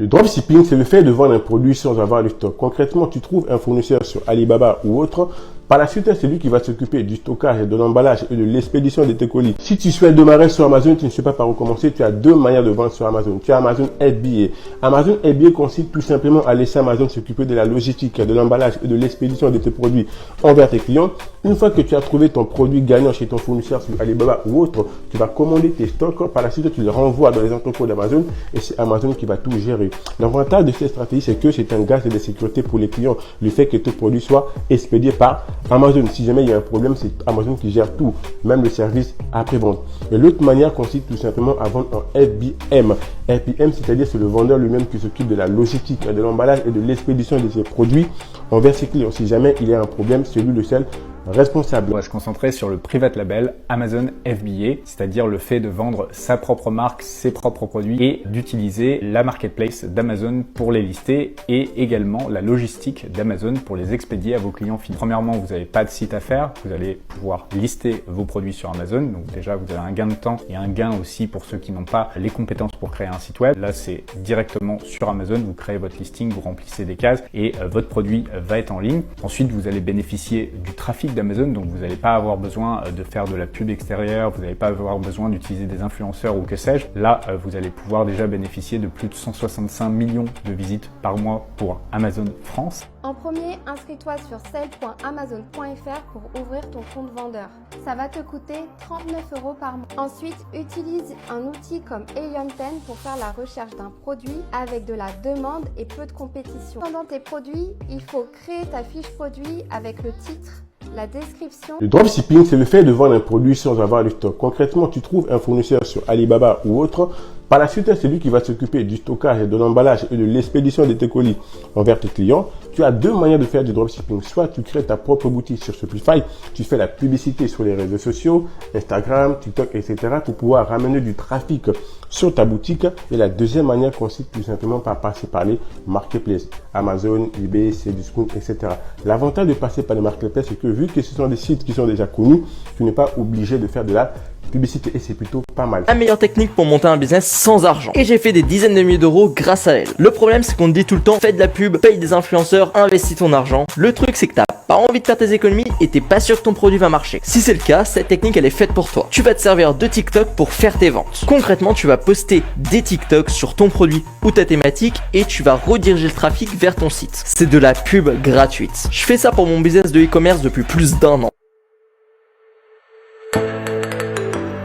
Le dropshipping, c'est le fait de vendre un produit sans avoir le stock. Concrètement, tu trouves un fournisseur sur Alibaba ou autre. Par la suite, c'est lui qui va s'occuper du stockage, de l'emballage et de l'expédition de tes colis. Si tu souhaites démarrer sur Amazon, tu ne sais pas par où commencer, tu as deux manières de vendre sur Amazon. Tu as Amazon FBA. Amazon FBA consiste tout simplement à laisser Amazon s'occuper de la logistique, de l'emballage et de l'expédition de tes produits envers tes clients. Une fois que tu as trouvé ton produit gagnant chez ton fournisseur sur Alibaba ou autre, tu vas commander tes stocks. Par la suite, tu les renvoies dans les entrepôts d'Amazon et c'est Amazon qui va tout gérer. L'avantage de cette stratégie, c'est que c'est un gage de sécurité pour les clients. Le fait que tes produits soient expédiés par Amazon. Si jamais il y a un problème, c'est Amazon qui gère tout, même le service après-vente. Et l'autre manière consiste tout simplement à vendre en FBM. FBM, c'est-à-dire c'est le vendeur lui-même qui s'occupe de la logistique, de l'emballage et de l'expédition de ses produits envers ses clients. Si jamais il y a un problème, c'est lui le seul responsable. On va se concentrer sur le private label Amazon FBA, c'est-à-dire le fait de vendre sa propre marque, ses propres produits et d'utiliser la marketplace d'Amazon pour les lister et également la logistique d'Amazon pour les expédier à vos clients finaux. Premièrement, vous n'avez pas de site à faire, vous allez pouvoir lister vos produits sur Amazon. Donc déjà, vous avez un gain de temps et un gain aussi pour ceux qui n'ont pas les compétences pour créer un site web. Là, c'est directement sur Amazon, vous créez votre listing, vous remplissez des cases et votre produit va être en ligne. Ensuite, vous allez bénéficier du trafic d'Amazon, donc vous n'allez pas avoir besoin de faire de la pub extérieure, vous n'allez pas avoir besoin d'utiliser des influenceurs ou que sais-je. Là, vous allez pouvoir déjà bénéficier de plus de 165 millions de visites par mois pour Amazon France. En premier, inscris-toi sur sell.amazon.fr pour ouvrir ton compte vendeur. Ça va te coûter 39 € par mois. Ensuite, utilise un outil comme Helium 10 pour faire la recherche d'un produit avec de la demande et peu de compétition. Pendant tes produits, il faut créer ta fiche produit avec le titre, la description. Le dropshipping, c'est le fait de vendre un produit sans avoir le stock. Concrètement, tu trouves un fournisseur sur Alibaba ou autre. Par la suite, c'est lui qui va s'occuper du stockage, de l'emballage et de l'expédition de tes colis envers tes clients. Tu as deux manières de faire du dropshipping. Soit tu crées ta propre boutique sur Shopify, tu fais la publicité sur les réseaux sociaux, Instagram, TikTok, etc. pour pouvoir ramener du trafic sur ta boutique. Et la deuxième manière consiste tout simplement par passer par les marketplaces. Amazon, eBay, Cdiscount, etc. L'avantage de passer par les marketplaces, c'est que vu que ce sont des sites qui sont déjà connus, tu n'es pas obligé de faire de la publicité et c'est plutôt pas mal. La meilleure technique pour monter un business sans argent. Et j'ai fait des dizaines de milliers d'euros grâce à elle. Le problème, c'est qu'on te dit tout le temps, fais de la pub, paye des influenceurs, investis ton argent. Le truc, c'est que t'as pas envie de faire tes économies et t'es pas sûr que ton produit va marcher. Si c'est le cas, cette technique, elle est faite pour toi. Tu vas te servir de TikTok pour faire tes ventes. Concrètement, tu vas poster des TikTok sur ton produit ou ta thématique et tu vas rediriger le trafic vers ton site. C'est de la pub gratuite. Je fais ça pour mon business de e-commerce depuis plus d'1 an.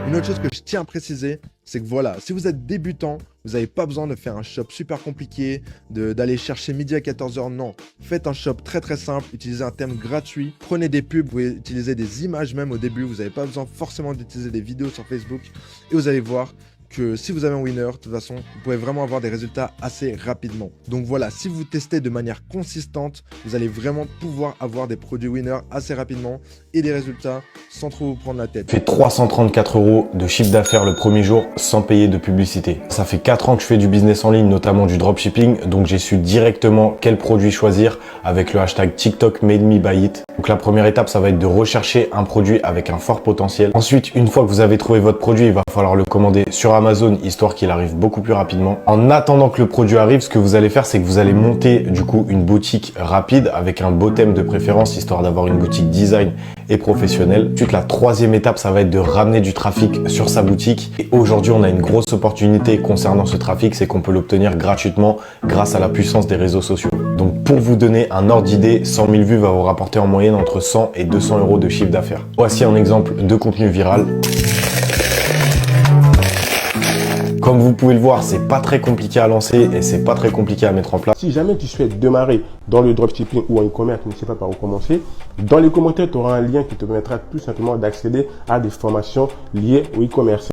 Une autre chose que je tiens à préciser, c'est que voilà, si vous êtes débutant, vous n'avez pas besoin de faire un shop super compliqué, d'aller chercher midi à 14h, non. Faites un shop très très simple, utilisez un thème gratuit, prenez des pubs, vous pouvez utiliser des images même au début, vous n'avez pas besoin forcément d'utiliser des vidéos sur Facebook et vous allez voir que si vous avez un winner, de toute façon, vous pouvez vraiment avoir des résultats assez rapidement. Donc voilà, si vous testez de manière consistante, vous allez vraiment pouvoir avoir des produits winners assez rapidement et des résultats sans trop vous prendre la tête. Je fais 334 € de chiffre d'affaires le premier jour sans payer de publicité. Ça fait 4 ans que je fais du business en ligne, notamment du dropshipping, donc j'ai su directement quel produit choisir avec le hashtag TikTok Made Me Buy It. Donc la première étape, ça va être de rechercher un produit avec un fort potentiel. Ensuite, une fois que vous avez trouvé votre produit, il va falloir le commander sur Amazon, histoire qu'il arrive beaucoup plus rapidement. En attendant que le produit arrive, ce que vous allez faire, c'est que vous allez monter du coup une boutique rapide avec un beau thème de préférence, histoire d'avoir une boutique design et professionnelle. Ensuite, la troisième étape, ça va être de ramener du trafic sur sa boutique. Et aujourd'hui, on a une grosse opportunité concernant ce trafic, c'est qu'on peut l'obtenir gratuitement grâce à la puissance des réseaux sociaux. Donc pour vous donner un ordre d'idée, 100 000 vues va vous rapporter en moyenne entre 100 et 200 € de chiffre d'affaires. Voici un exemple de contenu viral. Comme vous pouvez le voir, c'est pas très compliqué à lancer et c'est pas très compliqué à mettre en place. Si jamais tu souhaites démarrer dans le dropshipping ou en e-commerce, tu ne sais pas par où commencer, dans les commentaires, tu auras un lien qui te permettra tout simplement d'accéder à des formations liées au e-commerce.